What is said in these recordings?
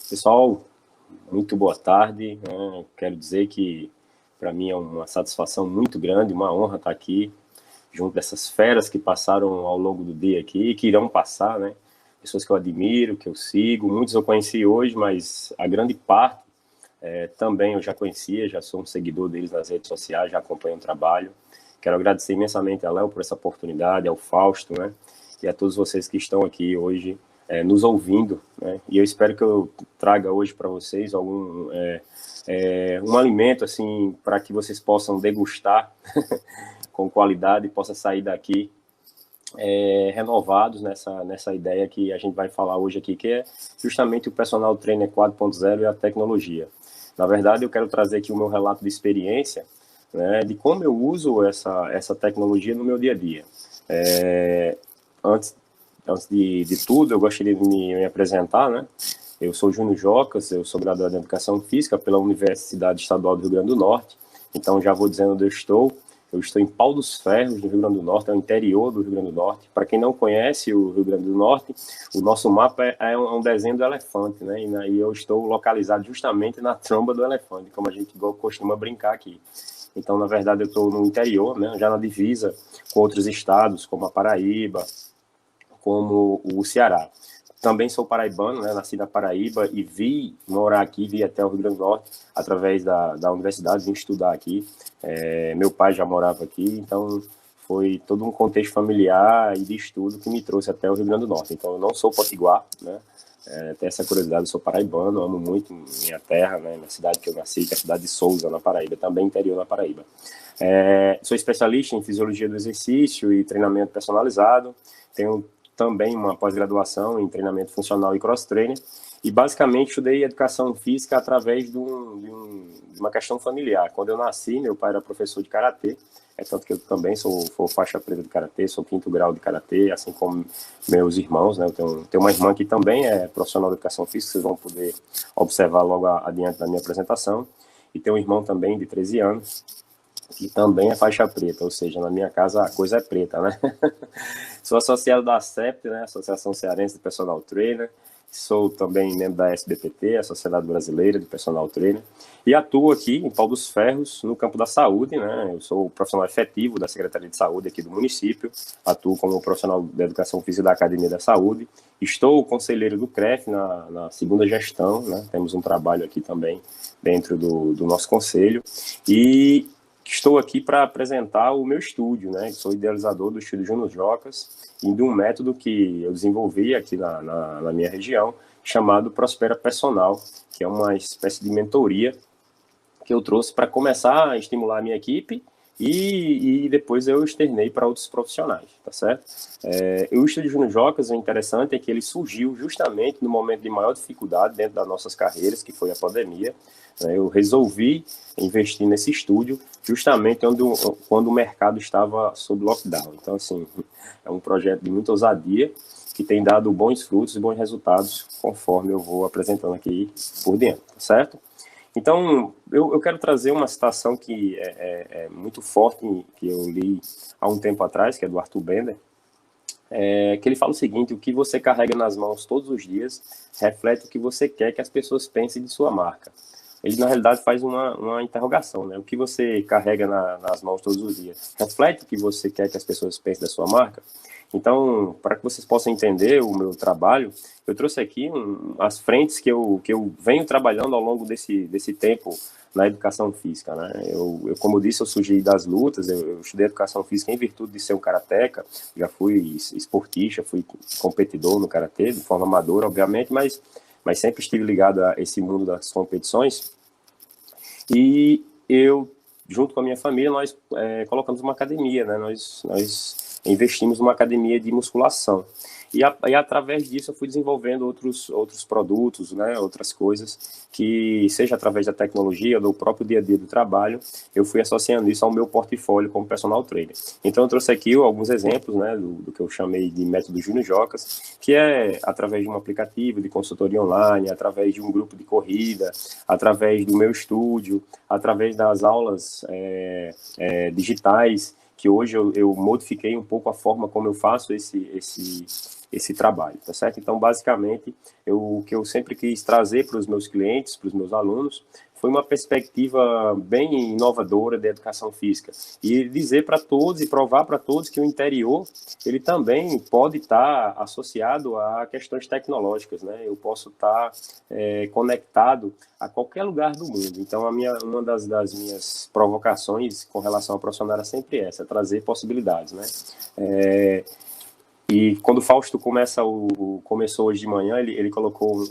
Pessoal, muito boa tarde, né? Quero dizer que para mim é uma satisfação muito grande, uma honra estar aqui junto dessas feras que passaram ao longo do dia aqui e que irão passar, né? Pessoas que eu admiro, que eu sigo, muitos eu conheci hoje, mas a grande parte também eu já conhecia, já sou um seguidor deles nas redes sociais, já acompanho o trabalho. Quero agradecer imensamente a Léo por essa oportunidade, ao Fausto, né? E a todos vocês que estão aqui hoje nos ouvindo, né? E eu espero que eu traga hoje para vocês um alimento assim para que vocês possam degustar com qualidade e possa sair daqui renovados nessa ideia que a gente vai falar hoje aqui, que é justamente o Personal Trainer 4.0 e a tecnologia. Na verdade, eu quero trazer aqui o meu relato de experiência, né, de como eu uso essa tecnologia no meu dia a dia. Antes de tudo, eu gostaria de me apresentar, né? Eu sou Júnior Jocas, eu sou graduado em Educação Física pela Universidade Estadual do Rio Grande do Norte, então já vou dizendo onde eu estou. Eu estou em Pau dos Ferros, no Rio Grande do Norte, é o interior do Rio Grande do Norte. Para quem não conhece o Rio Grande do Norte, o nosso mapa é um desenho do elefante, né? E eu estou localizado justamente na tromba do elefante, como a gente costuma brincar aqui. Então, na verdade, eu estou no interior, né? Já na divisa com outros estados, como a Paraíba, como o Ceará. Também sou paraibano, né? Nasci na Paraíba e vi morar aqui, vi até o Rio Grande do Norte através da universidade, vim estudar aqui. Meu pai já morava aqui, então foi todo um contexto familiar e de estudo que me trouxe até o Rio Grande do Norte. Então eu não sou potiguar, né? Tem essa curiosidade, eu sou paraibano, amo muito minha terra, né? Minha cidade que eu nasci, que é a cidade de Souza, na Paraíba, também interior na Paraíba. Sou especialista em fisiologia do exercício e treinamento personalizado, tenho também uma pós-graduação em treinamento funcional e cross-trainer, e basicamente estudei educação física através de uma questão familiar. Quando eu nasci, meu pai era professor de karatê, tanto que eu também sou faixa preta de karatê, sou 5º grau de karatê, assim como meus irmãos, né? Eu tenho uma irmã que também é profissional de educação física, vocês vão poder observar logo adiante da minha apresentação, e tenho um irmão também de 13 anos, que também é faixa preta, ou seja, na minha casa a coisa é preta, né? Sou associado da ASCEPT, né, Associação Cearense de Personal Trainer, sou também membro da SBPT, a Sociedade Brasileira de Personal Trainer, e atuo aqui em Pau dos Ferros, no campo da saúde, né? Eu sou profissional efetivo da Secretaria de Saúde aqui do município, atuo como profissional de Educação Física da Academia da Saúde, estou conselheiro do CREF na segunda gestão, né? Temos um trabalho aqui também dentro do nosso conselho, e estou aqui para apresentar o meu estúdio, né? Sou idealizador do estúdio Júnior Jocas e de um método que eu desenvolvi aqui na minha região, chamado Prospera Personal, que é uma espécie de mentoria que eu trouxe para começar a estimular a minha equipe e depois eu externei para outros profissionais, tá certo? O Estúdio Júnior Jocas, o interessante é que ele surgiu justamente no momento de maior dificuldade dentro das nossas carreiras, que foi a pandemia. Eu resolvi investir nesse estúdio justamente quando o mercado estava sob lockdown. Então, assim, é um projeto de muita ousadia que tem dado bons frutos e bons resultados conforme eu vou apresentando aqui por diante, tá certo? Então, eu quero trazer uma citação que é muito forte, que eu li há um tempo atrás, que é do Arthur Bender, que ele fala o seguinte: o que você carrega nas mãos todos os dias reflete o que você quer que as pessoas pensem de sua marca. Ele, na realidade, faz uma interrogação, né? O que você carrega nas mãos todos os dias reflete o que você quer que as pessoas pensem da sua marca? Então, para que vocês possam entender o meu trabalho, eu trouxe aqui as frentes que eu venho trabalhando ao longo desse tempo na educação física, né? Como eu disse, eu surgi das lutas, eu estudei educação física em virtude de ser um karateca, já fui esportista, fui competidor no karatê, de forma amadora, obviamente, mas sempre estive ligado a esse mundo das competições. E eu, junto com a minha família, nós colocamos uma academia, né? Nós investimos numa academia de musculação. E através disso eu fui desenvolvendo outros produtos, né, outras coisas, que seja através da tecnologia, do próprio dia a dia do trabalho, eu fui associando isso ao meu portfólio como personal trainer. Então eu trouxe aqui alguns exemplos, né, do que eu chamei de método Júnior Jocas, que é através de um aplicativo de consultoria online, através de um grupo de corrida, através do meu estúdio, através das aulas digitais, que hoje eu modifiquei um pouco a forma como eu faço esse trabalho, tá certo? Então, basicamente, o que eu sempre quis trazer para os meus clientes, para os meus alunos, foi uma perspectiva bem inovadora da educação física. E dizer para todos e provar para todos que o interior, ele também pode estar associado a questões tecnológicas, né? Eu posso estar conectado a qualquer lugar do mundo. Então, uma das minhas provocações com relação ao profissional era sempre essa, trazer possibilidades, né? E quando o Fausto começou hoje de manhã, ele colocou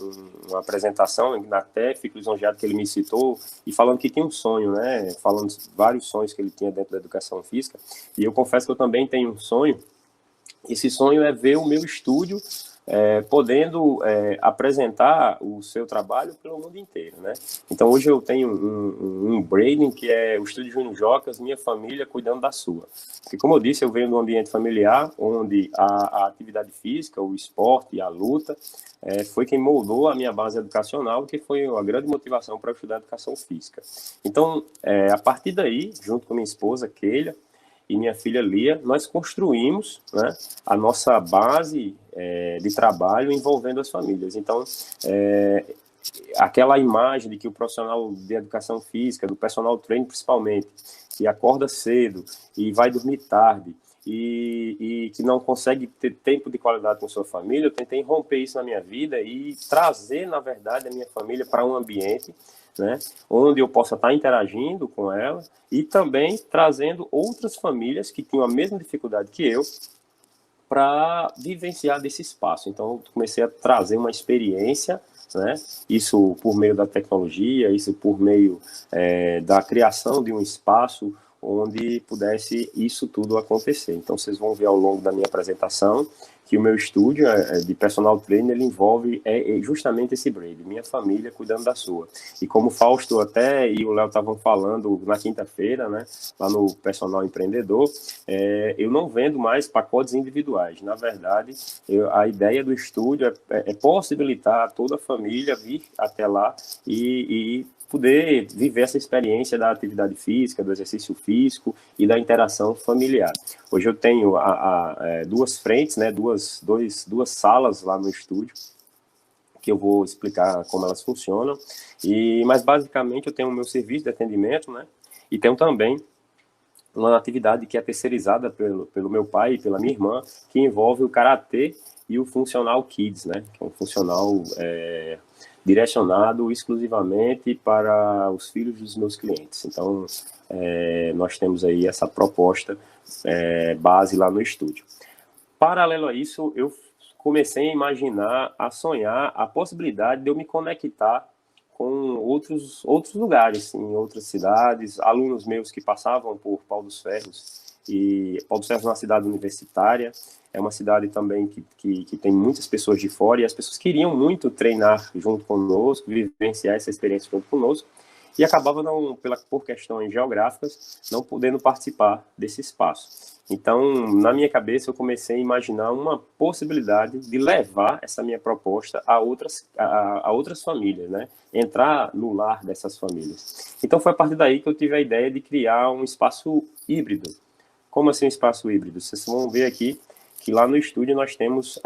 uma apresentação na TEF, lisonjeado que ele me citou, e falando que tinha um sonho, né? Falando vários sonhos que ele tinha dentro da educação física. E eu confesso que eu também tenho um sonho. Esse sonho é ver o meu estúdio podendo apresentar o seu trabalho pelo mundo inteiro, né? Então, hoje eu tenho um branding que é o Estúdio Júnior Jocas, minha família cuidando da sua. Porque, como eu disse, eu venho de um ambiente familiar onde a atividade física, o esporte e a luta foi quem moldou a minha base educacional, que foi a grande motivação para eu estudar educação física. Então, a partir daí, junto com minha esposa, Keila, e minha filha Lia, nós construímos, né, a nossa base de trabalho envolvendo as famílias. Então, aquela imagem de que o profissional de educação física, do personal trainer principalmente, que acorda cedo e vai dormir tarde e que não consegue ter tempo de qualidade com sua família, eu tentei romper isso na minha vida e trazer, na verdade, a minha família para um ambiente, né, onde eu possa estar interagindo com ela e também trazendo outras famílias que tinham a mesma dificuldade que eu para vivenciar desse espaço. Então, eu comecei a trazer uma experiência, né, isso por meio da tecnologia, isso por meio da criação de um espaço onde pudesse isso tudo acontecer. Então, vocês vão ver ao longo da minha apresentação que o meu estúdio de personal trainer ele envolve justamente esse brand, minha família cuidando da sua. E como o Fausto até e o Léo estavam falando na quinta-feira, né, lá no Personal Empreendedor, eu não vendo mais pacotes individuais. Na verdade, a ideia do estúdio é possibilitar a toda a família vir até lá e poder viver essa experiência da atividade física, do exercício físico e da interação familiar. Hoje eu tenho duas frentes, né, duas salas lá no estúdio, que eu vou explicar como elas funcionam, mas basicamente eu tenho o meu serviço de atendimento, né, e tenho também uma atividade que é terceirizada pelo meu pai e pela minha irmã, que envolve o Karatê e o Funcional Kids, né, que é um funcional direcionado exclusivamente para os filhos dos meus clientes. Então, nós temos aí essa proposta base lá no estúdio. Paralelo a isso, eu comecei a imaginar, a sonhar a possibilidade de eu me conectar com outros lugares, em outras cidades, alunos meus que passavam por Pau dos Ferros, e Pau dos Ferros é uma cidade universitária, é uma cidade também que tem muitas pessoas de fora, e as pessoas queriam muito treinar junto conosco, vivenciar essa experiência junto conosco, e acabava, por questões geográficas, não podendo participar desse espaço. Então, na minha cabeça, eu comecei a imaginar uma possibilidade de levar essa minha proposta a outras famílias, né? Entrar no lar dessas famílias. Então, foi a partir daí que eu tive a ideia de criar um espaço híbrido. Como assim um espaço híbrido? Vocês vão ver aqui que lá no estúdio nós temos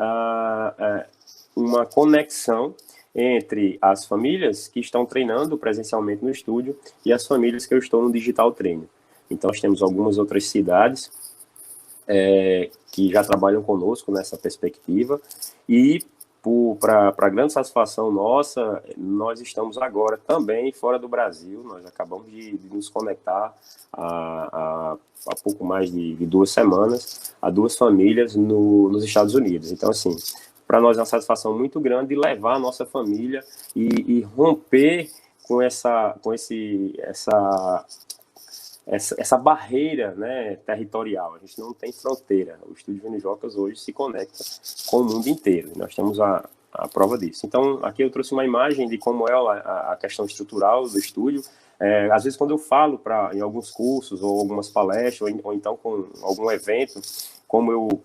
uma conexão entre as famílias que estão treinando presencialmente no estúdio e as famílias que eu estou no Digital Trainer. Então, nós temos algumas outras cidades que já trabalham conosco nessa perspectiva e, para grande satisfação nossa, nós estamos agora também fora do Brasil. Nós acabamos de nos conectar há pouco mais de 2 semanas a 2 famílias nos Estados Unidos. Então, assim, para nós é uma satisfação muito grande levar a nossa família e romper com essa barreira, né, territorial. A gente não tem fronteira. O Estúdio Júnior Jocas hoje se conecta com o mundo inteiro. Nós temos a prova disso. Então, aqui eu trouxe uma imagem de como é a questão estrutural do estúdio. Às vezes, quando eu falo em alguns cursos ou algumas palestras, ou então com algum evento, como eu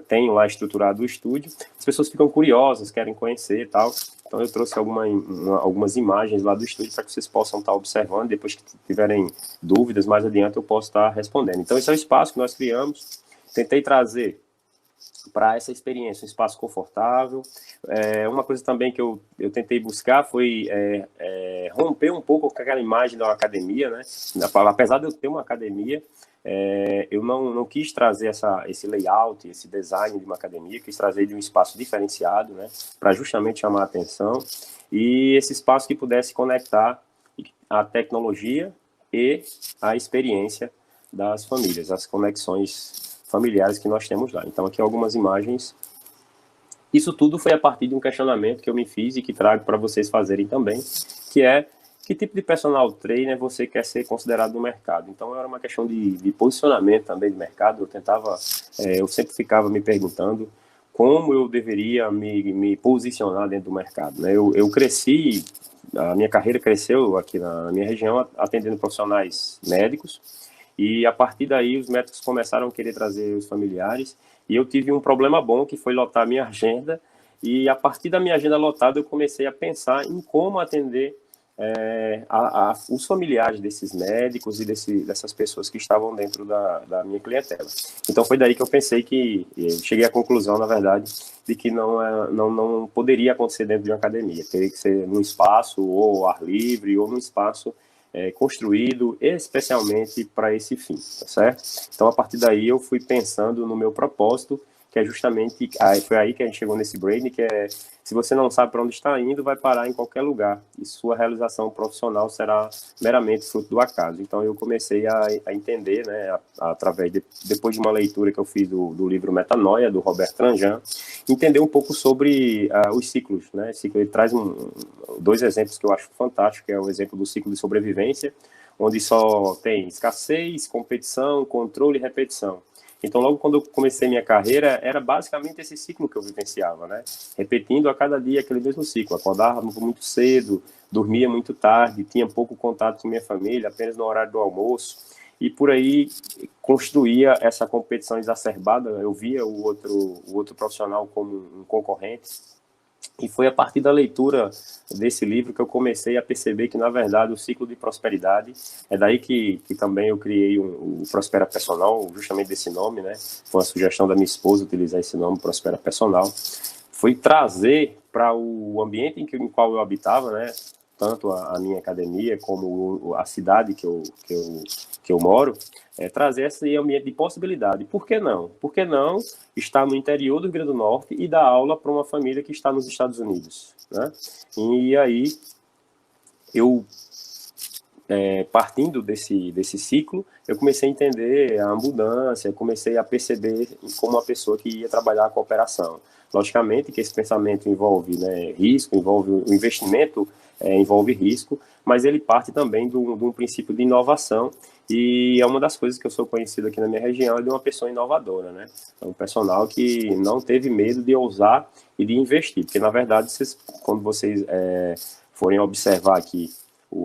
tenho lá estruturado o estúdio, as pessoas ficam curiosas, querem conhecer e tal. Então, eu trouxe algumas imagens lá do estúdio para que vocês possam estar observando. Depois que tiverem dúvidas, mais adiante eu posso estar respondendo. Então, esse é o espaço que nós criamos. Tentei trazer para essa experiência, um espaço confortável. Uma coisa também que eu tentei buscar foi romper um pouco com aquela imagem da academia, né? Apesar de eu ter uma academia, eu não quis trazer esse layout, esse design de uma academia, quis trazer de um espaço diferenciado, né? Para justamente chamar a atenção, e esse espaço que pudesse conectar a tecnologia e a experiência das famílias, as conexões familiares que nós temos lá. Então, aqui algumas imagens. Isso tudo foi a partir de um questionamento que eu me fiz e que trago para vocês fazerem também, que é: que tipo de personal trainer você quer ser considerado no mercado? Então, era uma questão de posicionamento também de mercado. Eu sempre ficava me perguntando como eu deveria me posicionar dentro do mercado, né? Eu cresci, a minha carreira cresceu aqui na minha região, atendendo profissionais médicos, e a partir daí os médicos começaram a querer trazer os familiares, e eu tive um problema bom, que foi lotar a minha agenda, e a partir da minha agenda lotada eu comecei a pensar em como atender os familiares desses médicos e dessas pessoas que estavam dentro da minha clientela. Então foi daí que eu pensei eu cheguei à conclusão, na verdade, de que não poderia acontecer dentro de uma academia, teria que ser num espaço ou ao ar livre, ou num espaço construído especialmente para esse fim, tá certo? Então, a partir daí, eu fui pensando no meu propósito, que é justamente, foi aí que a gente chegou nesse brain, que é: se você não sabe para onde está indo, vai parar em qualquer lugar, e sua realização profissional será meramente fruto do acaso. Então, eu comecei a entender, né, depois de uma leitura que eu fiz do livro Metanoia, do Robert Tranjan, entender um pouco sobre os ciclos, né? Ele traz dois exemplos que eu acho fantásticos, que é o exemplo do ciclo de sobrevivência, onde só tem escassez, competição, controle e repetição. Então, logo quando eu comecei minha carreira, era basicamente esse ciclo que eu vivenciava, né? Repetindo a cada dia aquele mesmo ciclo. Acordava muito cedo, dormia muito tarde, tinha pouco contato com minha família, apenas no horário do almoço, e por aí construía essa competição exacerbada. Eu via o outro profissional como um concorrente, e foi a partir da leitura desse livro que eu comecei a perceber que, na verdade, o ciclo de prosperidade, é daí que também eu criei o Prospera Personal, justamente desse nome, né? Foi uma sugestão da minha esposa utilizar esse nome, Prospera Personal. Foi trazer para o ambiente em qual eu habitava, né? Tanto a minha academia como a cidade que eu moro, trazer esse ambiente de possibilidade. Por que não? Por que não estar no interior do Rio Grande do Norte e dar aula para uma família que está nos Estados Unidos, né? E aí, partindo desse ciclo, eu comecei a entender a abundância, comecei a perceber como uma pessoa que ia trabalhar a cooperação. Logicamente que esse pensamento envolve, né, risco, envolve o investimento, envolve risco, mas ele parte também de um princípio de inovação, e é uma das coisas que eu sou conhecido aqui na minha região, de uma pessoa inovadora, né? É um personal que não teve medo de ousar e de investir, porque na verdade, quando vocês forem observar aqui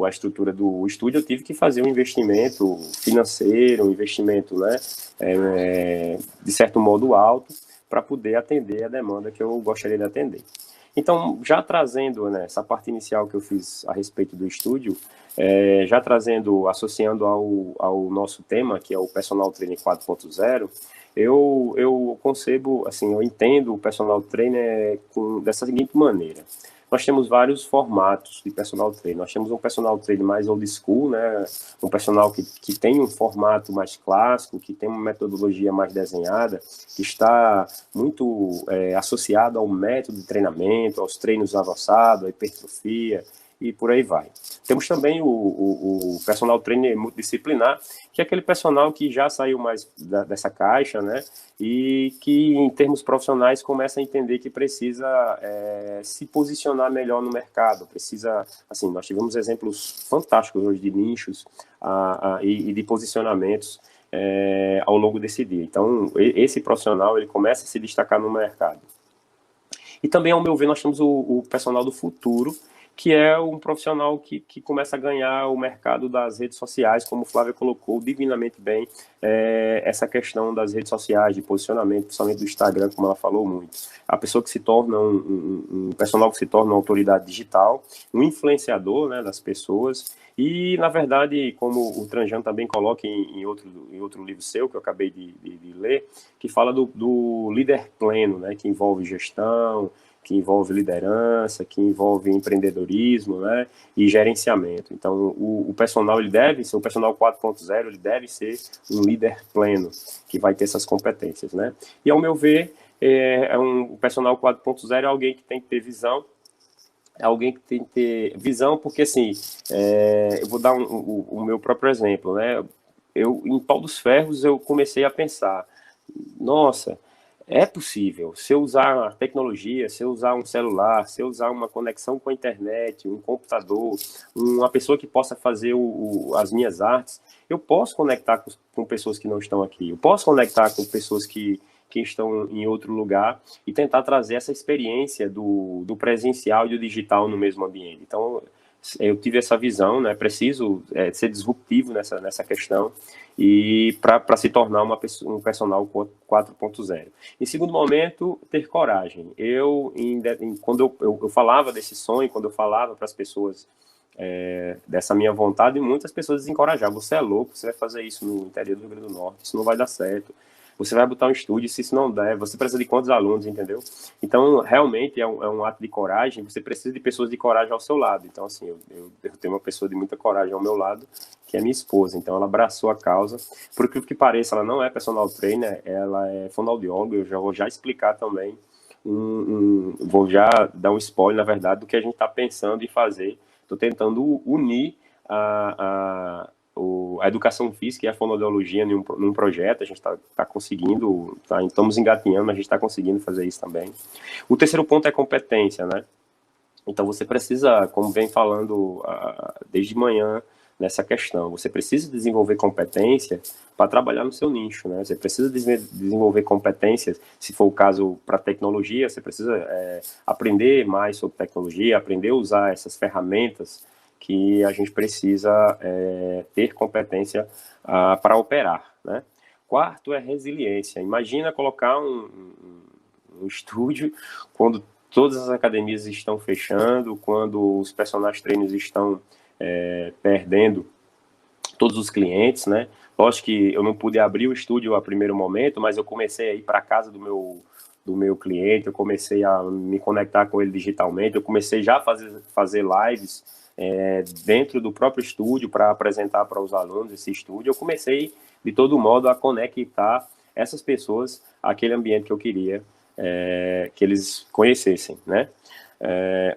a estrutura do estúdio, eu tive que fazer um investimento financeiro, um investimento, né, de certo modo alto, para poder atender a demanda que eu gostaria de atender. Então, já trazendo, né, essa parte inicial que eu fiz a respeito do estúdio, já associando ao nosso tema, que é o Personal Training 4.0, eu concebo, assim, eu entendo o Personal Trainer dessa seguinte maneira. Nós temos vários formatos de personal trainer. Nós temos um personal trainer mais old school, né? Um personal que tem um formato mais clássico, que tem uma metodologia mais desenhada, que está muito associado ao método de treinamento, aos treinos avançados, à hipertrofia, e por aí vai. Temos também o personal trainer multidisciplinar, que é aquele personal que já saiu mais dessa caixa, né? E que, em termos profissionais, começa a entender que precisa se posicionar melhor no mercado. Precisa, assim, nós tivemos exemplos fantásticos hoje de nichos e de posicionamentos ao longo desse dia. Então, esse profissional, ele começa a se destacar no mercado. E também, ao meu ver, nós temos o personal do futuro, que é um profissional que começa a ganhar o mercado das redes sociais, como o Flávio colocou divinamente bem, essa questão das redes sociais, de posicionamento, principalmente do Instagram, como ela falou muito. A pessoa que se torna um personal que se torna uma autoridade digital, um influenciador, né, das pessoas, e, na verdade, como o Tranjan também coloca em outro livro seu, que eu acabei de ler, que fala do líder pleno, né, que envolve gestão, que envolve liderança, que envolve empreendedorismo, né, e gerenciamento. Então, o personal, ele deve ser, o personal 4.0, ele deve ser um líder pleno, que vai ter essas competências, né. E, ao meu ver, um personal 4.0 é alguém que tem que ter visão, é alguém que tem que ter visão, porque, assim, eu vou dar o meu próprio exemplo, né, em Pau dos Ferros, eu comecei a pensar, nossa, é possível, se eu usar a tecnologia, se eu usar um celular, se eu usar uma conexão com a internet, um computador, uma pessoa que possa fazer as minhas artes, eu posso conectar com pessoas que não estão aqui, eu posso conectar com pessoas que estão em outro lugar e tentar trazer essa experiência do presencial e do digital no mesmo ambiente. Então, eu tive essa visão, né? Preciso ser disruptivo nessa questão e para se tornar um personal 4.0. Em segundo momento, ter coragem. Quando eu falava desse sonho, quando eu falava para as pessoas dessa minha vontade, muitas pessoas desencorajavam. Você é louco, você vai fazer isso no interior do Rio Grande do Norte, isso não vai dar certo. Você vai botar um estúdio, se isso não der, você precisa de quantos alunos, entendeu? Então, realmente, é um ato de coragem, você precisa de pessoas de coragem ao seu lado. Então, assim, eu tenho uma pessoa de muita coragem ao meu lado, que é minha esposa. Então, ela abraçou a causa. Por aquilo que pareça, ela não é personal trainer, ela é fonoaudióloga, eu já vou explicar também, vou já dar um spoiler, na verdade, do que a gente está pensando em fazer. Estou tentando unir a educação física e a fonoaudiologia num projeto, a gente está conseguindo, estamos engatinhando, mas a gente está conseguindo fazer isso também. O terceiro ponto é competência, né? Então você precisa, como vem falando desde manhã nessa questão, você precisa desenvolver competência para trabalhar no seu nicho, né? Você precisa desenvolver competências, se for o caso para tecnologia, você precisa aprender mais sobre tecnologia, aprender a usar essas ferramentas que a gente precisa ter competência para operar, né? Quarto é resiliência. Imagina colocar um estúdio quando todas as academias estão fechando, quando os personal trainers estão perdendo todos os clientes, né? Lógico que eu não pude abrir o estúdio a primeiro momento, mas eu comecei a ir para casa do meu cliente, eu comecei a me conectar com ele digitalmente, eu comecei já a fazer lives dentro do próprio estúdio para apresentar para os alunos esse estúdio. Eu comecei, de todo modo, a conectar essas pessoas àquele ambiente que eu queria que eles conhecessem, né?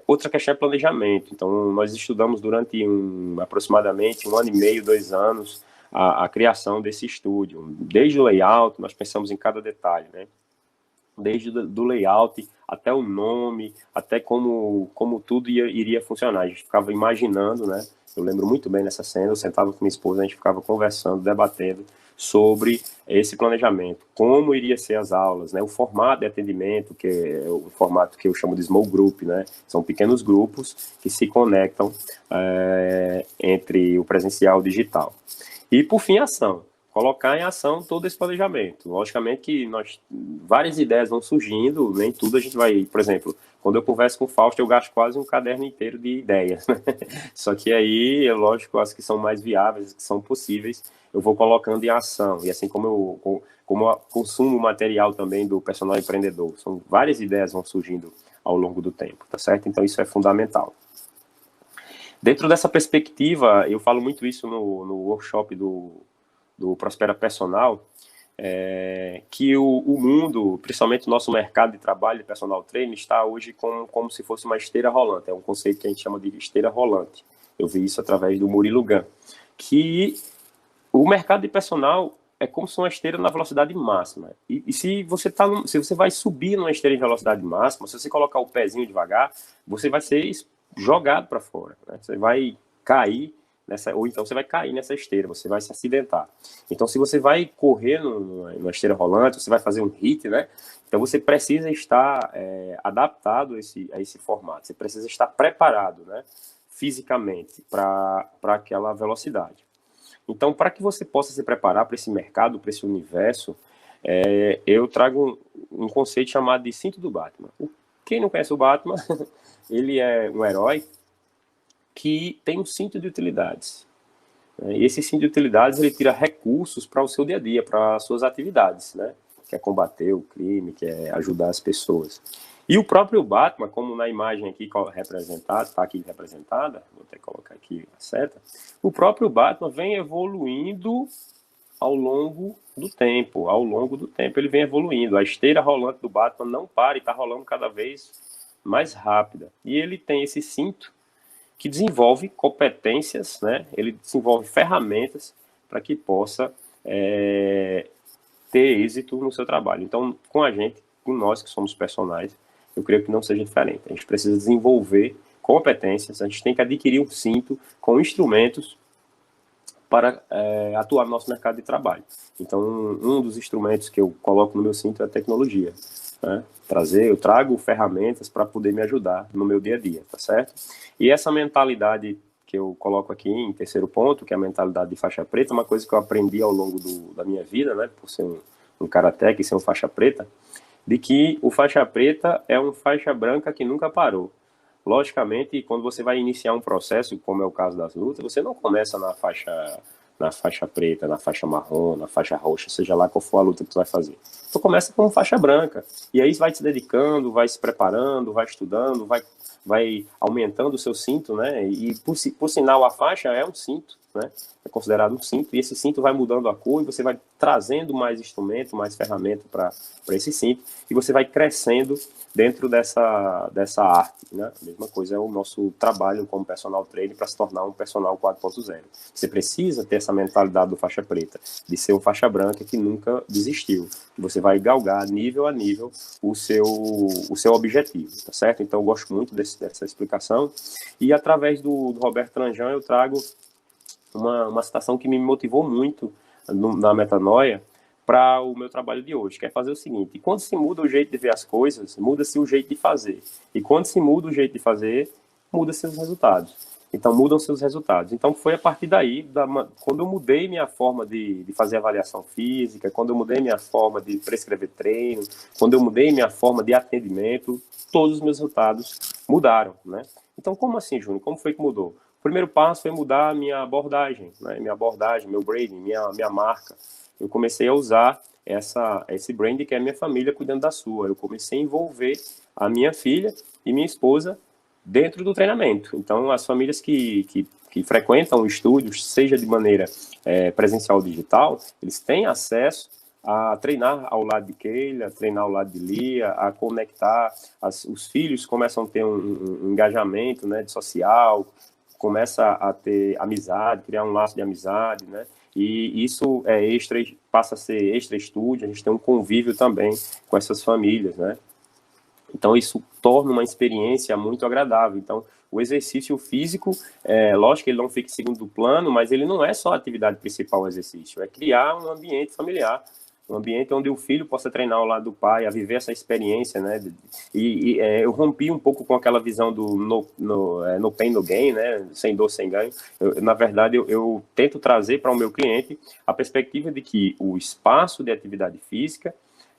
Outra questão é planejamento. Então, nós estudamos durante aproximadamente 1 ano e meio, 2 anos, a criação desse estúdio. Desde o layout, nós pensamos em cada detalhe, né? Desde do layout até o nome, até como tudo iria funcionar. A gente ficava imaginando, né? Eu lembro muito bem dessa cena, eu sentava com minha esposa, a gente ficava conversando, debatendo sobre esse planejamento, como iria ser as aulas, né? O formato de atendimento, que é o formato que eu chamo de small group, né? São pequenos grupos que se conectam entre o presencial e o digital. E, por fim, a ação. Colocar em ação todo esse planejamento. Logicamente que várias ideias vão surgindo, nem tudo a gente vai... Por exemplo, quando eu converso com o Fausto, eu gasto quase um caderno inteiro de ideias. Só que aí, lógico, as que são mais viáveis, as que são possíveis, eu vou colocando em ação. E assim como eu consumo material também do personal empreendedor. São várias ideias vão surgindo ao longo do tempo, tá certo? Então isso é fundamental. Dentro dessa perspectiva, eu falo muito isso no workshop do Prospera Personal, que o mundo, principalmente o nosso mercado de trabalho de personal trainer, está hoje como se fosse uma esteira rolante. É um conceito que a gente chama de esteira rolante. Eu vi isso através do Murilo Gun. Que o mercado de personal é como se uma esteira na velocidade máxima. E se você vai subir numa esteira em velocidade máxima, se você colocar o pezinho devagar, você vai ser jogado para fora, né? Você vai cair ou então você vai cair nessa esteira, você vai se acidentar. Então, se você vai correr numa esteira rolante, você vai fazer um HIIT, né? Então, você precisa estar adaptado a esse formato, você precisa estar preparado, né, fisicamente para aquela velocidade. Então, para que você possa se preparar para esse mercado, para esse universo, eu trago um conceito chamado de cinto do Batman. Quem não conhece o Batman, ele é um herói que tem um cinto de utilidades. E esse cinto de utilidades, ele tira recursos para o seu dia a dia, para as suas atividades, né? Que é combater o crime, que é ajudar as pessoas. E o próprio Batman, como na imagem aqui representada, está aqui representada, vou até colocar aqui a seta, o próprio Batman vem evoluindo ao longo do tempo. Ao longo do tempo ele vem evoluindo. A esteira rolante do Batman não para e está rolando cada vez mais rápida. E ele tem esse cinto que desenvolve competências, né? Ele desenvolve ferramentas para que possa ter êxito no seu trabalho. Então, com a gente, com nós que somos personagens, eu creio que não seja diferente. A gente precisa desenvolver competências, a gente tem que adquirir um cinto com instrumentos para atuar no nosso mercado de trabalho. Então, um dos instrumentos que eu coloco no meu cinto é a tecnologia. Né? Eu trago ferramentas para poder me ajudar no meu dia a dia, tá certo? E essa mentalidade que eu coloco aqui em terceiro ponto, que é a mentalidade de faixa preta, uma coisa que eu aprendi ao longo da minha vida, né, por ser um karateca e ser um faixa preta, de que o faixa preta é um faixa branca que nunca parou. Logicamente, quando você vai iniciar um processo, como é o caso das lutas, você não começa na faixa preta, na faixa marrom, na faixa roxa, seja lá qual for a luta que você vai fazer. Então começa como faixa branca. E aí vai se dedicando, vai se preparando, vai estudando, vai aumentando o seu cinto, né? E por sinal a faixa é um cinto, né? É considerado um cinto, e esse cinto vai mudando a cor e você vai trazendo mais instrumento, mais ferramenta para esse cinto, e você vai crescendo dentro dessa arte, né? A mesma coisa é o nosso trabalho como personal trainer para se tornar um personal 4.0. Você precisa ter essa mentalidade do faixa preta, de ser um faixa branca que nunca desistiu. Você vai galgar nível a nível o seu objetivo, tá certo? Então eu gosto muito dessa explicação, e através do Roberto Tranjan eu trago uma citação que me motivou muito na metanoia para o meu trabalho de hoje, que é fazer o seguinte: quando se muda o jeito de ver as coisas, muda-se o jeito de fazer. E quando se muda o jeito de fazer, muda-se os resultados. Então, mudam-se os resultados. Então, foi a partir daí, quando eu mudei minha forma de fazer avaliação física, quando eu mudei minha forma de prescrever treino, quando eu mudei minha forma de atendimento, todos os meus resultados mudaram, né? Então, como assim, Júnior? Como foi que mudou? O primeiro passo foi mudar a minha abordagem, né? Minha abordagem, meu branding, minha marca. Eu comecei a usar esse brand que é a minha família cuidando da sua. Eu comecei a envolver a minha filha e minha esposa dentro do treinamento. Então, as famílias que frequentam o estúdio, seja de maneira presencial ou digital, eles têm acesso a treinar ao lado de Keila, a treinar ao lado de Lia, a conectar. Os filhos começam a ter um engajamento, né, de social, começa a ter amizade, criar um laço de amizade, né? E isso passa a ser extra estúdio, a gente tem um convívio também com essas famílias, né? Então isso torna uma experiência muito agradável. Então o exercício físico, lógico que ele não fica em segundo plano, mas ele não é só a atividade principal, o exercício, é criar um ambiente familiar, um ambiente onde o filho possa treinar ao lado do pai, a viver essa experiência, né? Eu rompi um pouco com aquela visão do no pain, no gain, né? Sem dor, sem ganho. Na verdade, eu tento trazer para o meu cliente a perspectiva de que o espaço de atividade física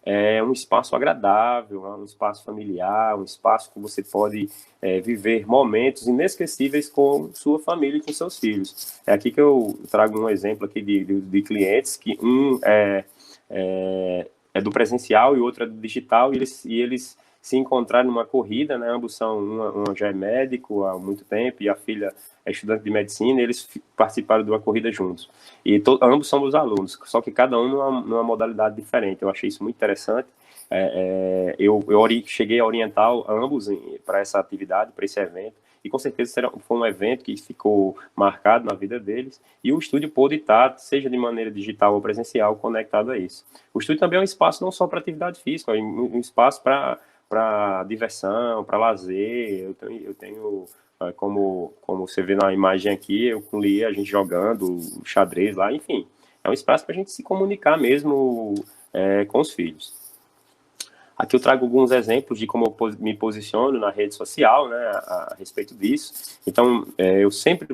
é um espaço agradável, um espaço familiar, um espaço que você pode viver momentos inesquecíveis com sua família e com seus filhos. É aqui que eu trago um exemplo aqui de clientes que é do presencial e outro é do digital, e eles se encontraram numa corrida, né? Ambos são, uma já é médico há muito tempo e a filha é estudante de medicina, e eles participaram de uma corrida juntos. E ambos somos alunos, só que cada um numa modalidade diferente. Eu achei isso muito interessante. Eu cheguei a orientar ambos para essa atividade, para esse evento, e com certeza foi um evento que ficou marcado na vida deles, e o estúdio pôde estar, seja de maneira digital ou presencial, conectado a isso. O estúdio também é um espaço não só para atividade física, é um espaço para diversão, para lazer. Eu tenho como você vê na imagem aqui, eu com Lia, a gente jogando xadrez lá, enfim. É um espaço para a gente se comunicar mesmo com os filhos. Aqui eu trago alguns exemplos de como eu me posiciono na rede social, né, a respeito disso. Então, eu sempre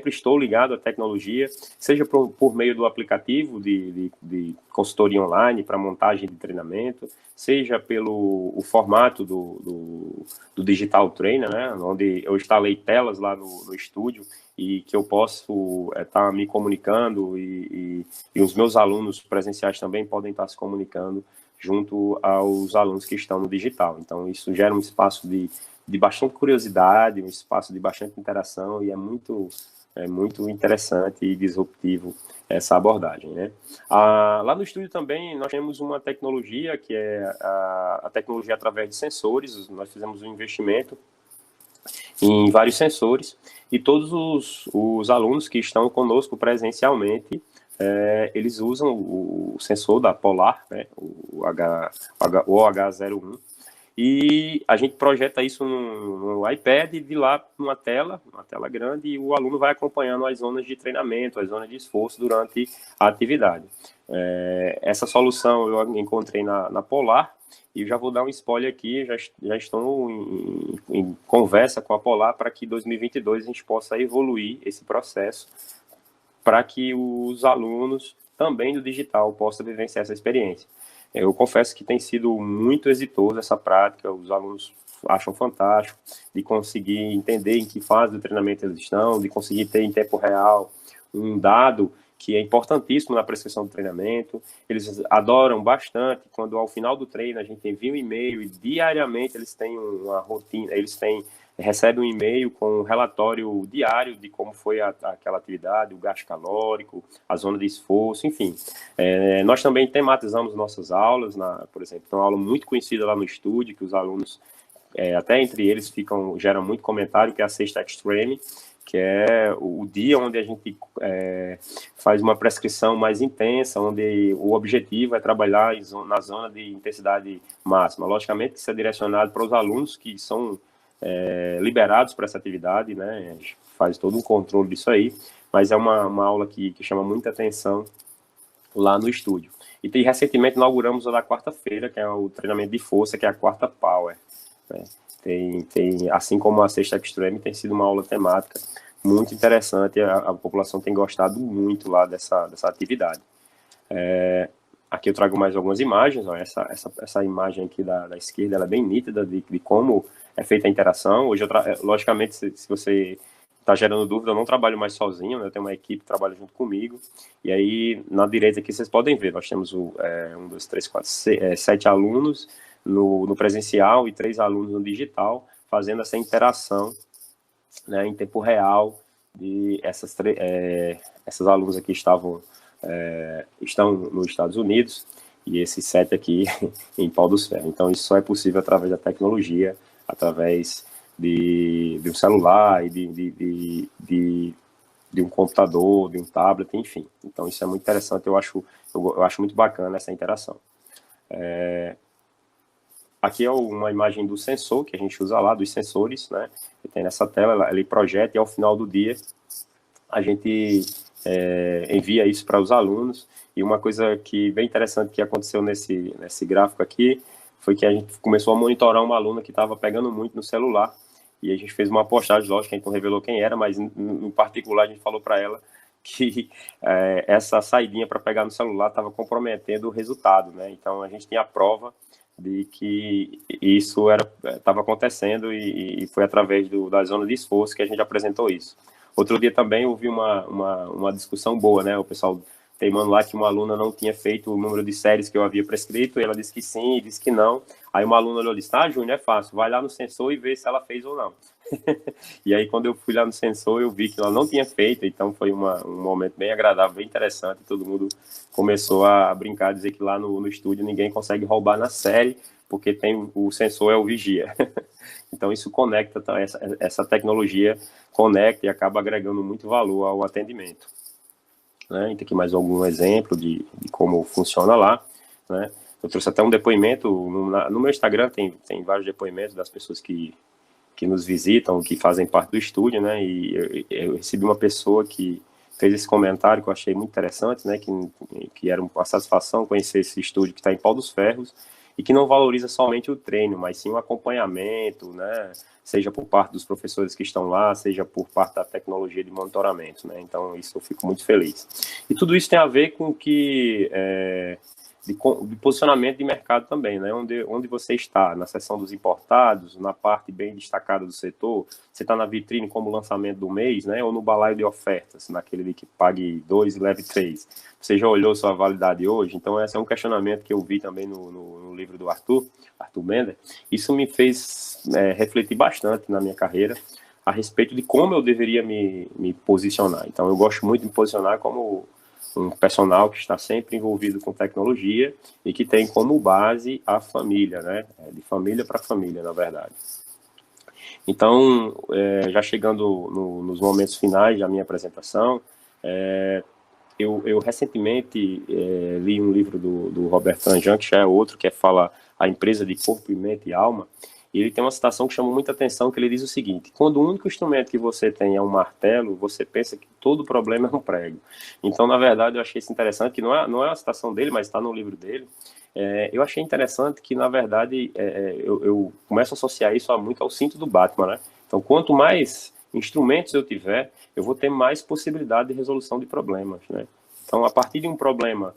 estou ligado à tecnologia, seja por meio do aplicativo de consultoria online para montagem de treinamento, seja pelo o formato do Digital Trainer, né, onde eu instalei telas lá no estúdio e que eu posso estar me comunicando e os meus alunos presenciais também podem estar se comunicando junto aos alunos que estão no digital. Então, isso gera um espaço de bastante curiosidade, um espaço de bastante interação, e é muito interessante e disruptivo essa abordagem, né? Lá no estúdio também nós temos uma tecnologia que é a tecnologia através de sensores. Nós fizemos um investimento em vários sensores, e todos os alunos que estão conosco presencialmente, eles usam o sensor da Polar, né, o OH01, e a gente projeta isso no iPad, de lá uma tela grande, e o aluno vai acompanhando as zonas de treinamento, as zonas de esforço durante a atividade. Essa solução eu encontrei na Polar, e já vou dar um spoiler aqui, já estou em conversa com a Polar para que em 2022 a gente possa evoluir esse processo para que os alunos também do digital possam vivenciar essa experiência. Eu confesso que tem sido muito exitoso essa prática, os alunos acham fantástico, de conseguir entender em que fase do treinamento eles estão, de conseguir ter em tempo real um dado que é importantíssimo na prescrição do treinamento. Eles adoram bastante quando ao final do treino a gente envia um e-mail e diariamente eles têm uma rotina, recebem um e-mail com um relatório diário de como foi aquela atividade, o gasto calórico, a zona de esforço, enfim. Nós também tematizamos nossas aulas, por exemplo, tem uma aula muito conhecida lá no estúdio, que os alunos, até entre eles, geram muito comentário, que é a Sexta Extreme, que é o dia onde a gente faz uma prescrição mais intensa, onde o objetivo é trabalhar na zona de intensidade máxima. Logicamente, isso é direcionado para os alunos que são liberados para essa atividade, né? A gente faz todo um controle disso aí, mas é uma aula que chama muita atenção lá no estúdio. E recentemente inauguramos a da quarta-feira, que é o treinamento de força, que é a quarta Power, né? Assim como a Sexta Extreme, tem sido uma aula temática muito interessante, a população tem gostado muito lá dessa atividade. Aqui eu trago mais algumas imagens, ó. Essa imagem aqui da esquerda, ela é bem nítida de como é feita a interação. Hoje, logicamente, se você está gerando dúvida, eu não trabalho mais sozinho, né? Eu tenho uma equipe que trabalha junto comigo, e aí na direita aqui vocês podem ver, nós temos 7 alunos no presencial e 3 alunos no digital, fazendo essa interação, né, em tempo real. Essas alunos aqui estão nos Estados Unidos, e esses 7 aqui em Pau dos Ferros. Então isso só é possível através da tecnologia, através de um celular e de um computador, de um tablet, enfim. Então isso é muito interessante, eu acho muito bacana essa interação. Aqui é uma imagem do sensor que a gente usa lá, dos sensores, né? Que tem nessa tela, ele projeta, e ao final do dia a gente envia isso para os alunos. E uma coisa bem interessante que aconteceu nesse gráfico aqui foi que a gente começou a monitorar uma aluna que estava pegando muito no celular, e a gente fez uma postagem, lógico que a gente não revelou quem era, mas em particular a gente falou para ela que essa saidinha para pegar no celular estava comprometendo o resultado, né? Então a gente tem a prova de que isso estava acontecendo, e foi através da zona de esforço que a gente apresentou isso. Outro dia também houve uma discussão boa, né? O pessoal teimando lá que uma aluna não tinha feito o número de séries que eu havia prescrito, e ela disse que sim, e disse que não. Aí uma aluna olhou e disse: Júnior, é fácil, vai lá no sensor e vê se ela fez ou não. E aí quando eu fui lá no sensor, eu vi que ela não tinha feito, então foi um momento bem agradável, bem interessante. Todo mundo começou a brincar, dizer que lá no estúdio ninguém consegue roubar na série, porque o sensor é o vigia. Então isso conecta, essa tecnologia conecta e acaba agregando muito valor ao atendimento, né? E tem aqui mais algum exemplo de como funciona lá, né? Eu trouxe até um depoimento, no meu Instagram tem vários depoimentos das pessoas que que nos visitam, que fazem parte do estúdio, né? E eu recebi uma pessoa que fez esse comentário que eu achei muito interessante, né? Que era uma satisfação conhecer esse estúdio que está em Pau dos Ferros e que não valoriza somente o treino, mas sim o acompanhamento, né? Seja por parte dos professores que estão lá, seja por parte da tecnologia de monitoramento, né? Então, isso eu fico muito feliz. E tudo isso tem a ver com que de posicionamento de mercado também, né? Onde você está, na seção dos importados, na parte bem destacada do setor, você está na vitrine como lançamento do mês, né? Ou no balaio de ofertas, naquele de que pague 2 e leve 3. Você já olhou sua validade hoje? Então, esse é um questionamento que eu vi também no livro do Arthur Bender. Isso me fez refletir bastante na minha carreira a respeito de como eu deveria me posicionar. Então, eu gosto muito de me posicionar como um personal que está sempre envolvido com tecnologia e que tem como base a família, né? De família para família, na verdade. Então, já chegando nos momentos finais da minha apresentação, eu recentemente li um livro do Robert Tranjan, que já é outro, que fala a empresa de corpo, mente e alma, e ele tem uma citação que chama muita atenção, que ele diz o seguinte: quando o único instrumento que você tem é um martelo, você pensa que todo problema é um prego. Então, na verdade, eu achei isso interessante, que não é uma citação dele, mas está no livro dele. Eu achei interessante que, na verdade, eu começo a associar isso muito ao cinto do Batman, né? Então, quanto mais instrumentos eu tiver, eu vou ter mais possibilidade de resolução de problemas, né? Então, a partir de um problema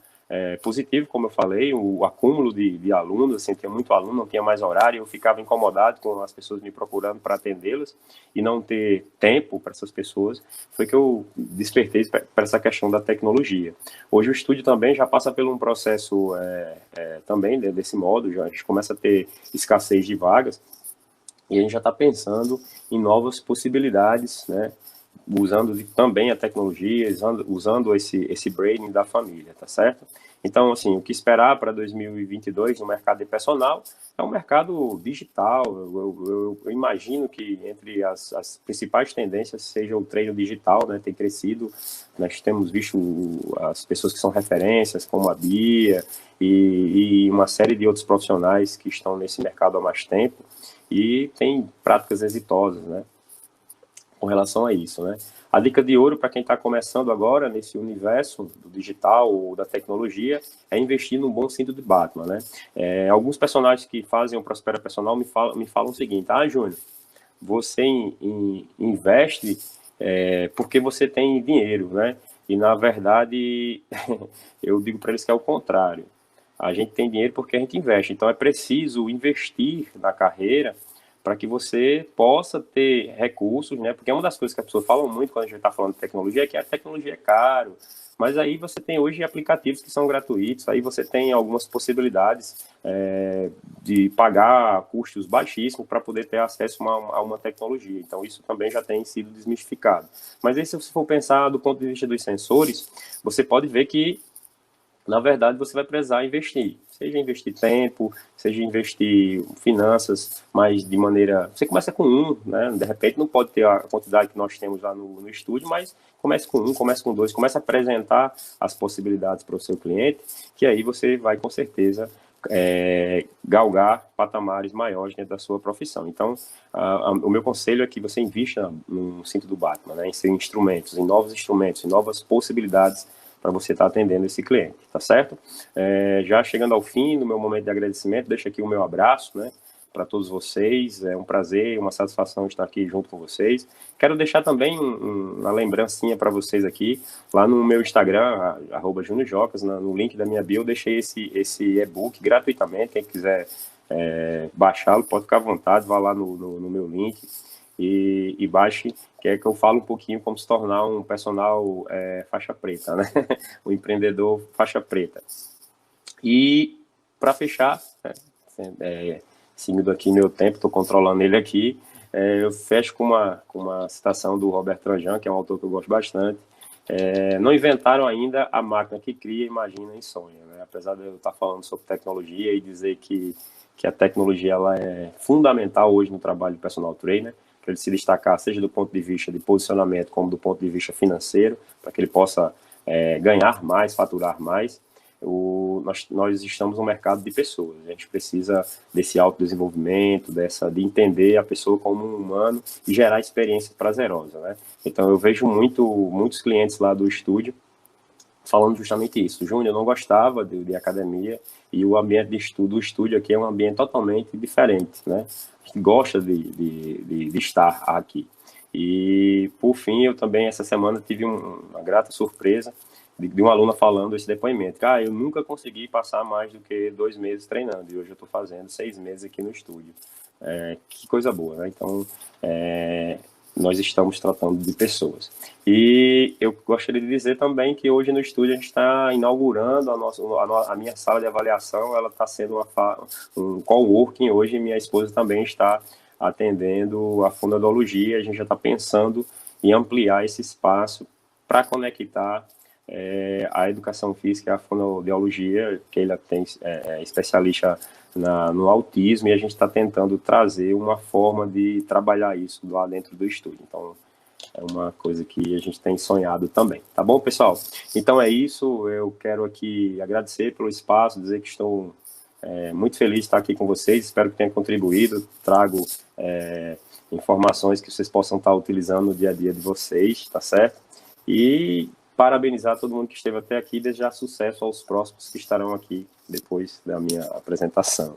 positivo, como eu falei, o acúmulo de alunos, assim, tinha muito aluno, não tinha mais horário, eu ficava incomodado com as pessoas me procurando para atendê-las e não ter tempo para essas pessoas, foi que eu despertei para essa questão da tecnologia. Hoje o estúdio também já passa por um processo também desse modo, a gente começa a ter escassez de vagas e a gente já está pensando em novas possibilidades, né? Usando também a tecnologia, usando esse branding da família, tá certo? Então, assim, o que esperar para 2022 no mercado de personal é um mercado digital. Eu imagino que entre as principais tendências seja o treino digital, né? Tem crescido. Nós temos visto as pessoas que são referências, como a Bia e uma série de outros profissionais que estão nesse mercado há mais tempo e tem práticas exitosas, né? Com relação a isso, né? A dica de ouro para quem está começando agora nesse universo do digital ou da tecnologia é investir num bom cinto de Batman, né? Alguns personagens que fazem o Prospera Personal me falam o seguinte: Júnior, você investe porque você tem dinheiro, né? E na verdade eu digo para eles que é o contrário. A gente tem dinheiro porque a gente investe. Então é preciso investir na carreira para que você possa ter recursos, né? Porque é uma das coisas que as pessoas falam muito quando a gente está falando de tecnologia, é que a tecnologia é caro. Mas aí você tem hoje aplicativos que são gratuitos, aí você tem algumas possibilidades de pagar custos baixíssimos para poder ter acesso a uma tecnologia. Então isso também já tem sido desmistificado. Mas aí se você for pensar do ponto de vista dos sensores, você pode ver que na verdade você vai precisar investir, seja investir tempo, seja investir finanças, mas de maneira, você começa com né, de repente não pode ter a quantidade que nós temos lá no estúdio, mas comece com comece com dois, comece a apresentar as possibilidades para o seu cliente, que aí você vai com certeza galgar patamares maiores dentro da sua profissão. Então, o meu conselho é que você invista no cinto do Batman, né, em instrumentos, em novos instrumentos, em novas possibilidades para você estar atendendo esse cliente, tá certo? Já chegando ao fim do meu momento de agradecimento, deixo aqui o meu abraço, né, para todos vocês. É um prazer, uma satisfação estar aqui junto com vocês. Quero deixar também uma lembrancinha para vocês aqui, lá no meu Instagram, @JuniorJocas, no link da minha bio, eu deixei esse e-book gratuitamente. Quem quiser baixá-lo, pode ficar à vontade, vá lá no meu link e baixe, que é que eu falo um pouquinho como se tornar um personal faixa preta, né? Um empreendedor faixa preta. E, para fechar, seguindo aqui meu tempo, estou controlando ele aqui, eu fecho com uma citação do Robert Tranjan, que é um autor que eu gosto bastante. Não inventaram ainda a máquina que cria, imagina e sonha, né? Apesar de eu estar falando sobre tecnologia e dizer que a tecnologia ela é fundamental hoje no trabalho do personal trainer, para ele se destacar, seja do ponto de vista de posicionamento, como do ponto de vista financeiro, para que ele possa ganhar mais, faturar mais. nós estamos no mercado de pessoas. A gente precisa desse autodesenvolvimento, de entender a pessoa como um humano e gerar experiência prazerosa, né? Então, eu vejo muitos clientes lá do estúdio falando justamente isso. Júnior, eu não gostava de academia e o ambiente de estudo, o estúdio aqui é um ambiente totalmente diferente, né? A gente gosta de estar aqui. E, por fim, eu também, essa semana, tive uma grata surpresa de uma aluna falando esse depoimento. Eu nunca consegui passar mais do que 2 meses treinando, e hoje eu estou fazendo 6 meses aqui no estúdio. Que coisa boa, né? Então, nós estamos tratando de pessoas. E eu gostaria de dizer também que hoje no estúdio a gente está inaugurando a minha sala de avaliação, ela está sendo um coworking hoje, e minha esposa também está atendendo a fonoaudiologia, a gente já está pensando em ampliar esse espaço para conectar a educação física e a fonoaudiologia, que ele é especialista no autismo, e a gente está tentando trazer uma forma de trabalhar isso lá dentro do estúdio. Então, é uma coisa que a gente tem sonhado também. Tá bom, pessoal? Então é isso. Eu quero aqui agradecer pelo espaço, dizer que estou muito feliz de estar aqui com vocês. Espero que tenha contribuído. Trago informações que vocês possam estar utilizando no dia a dia de vocês, tá certo? E parabenizar todo mundo que esteve até aqui e desejar sucesso aos próximos que estarão aqui depois da minha apresentação.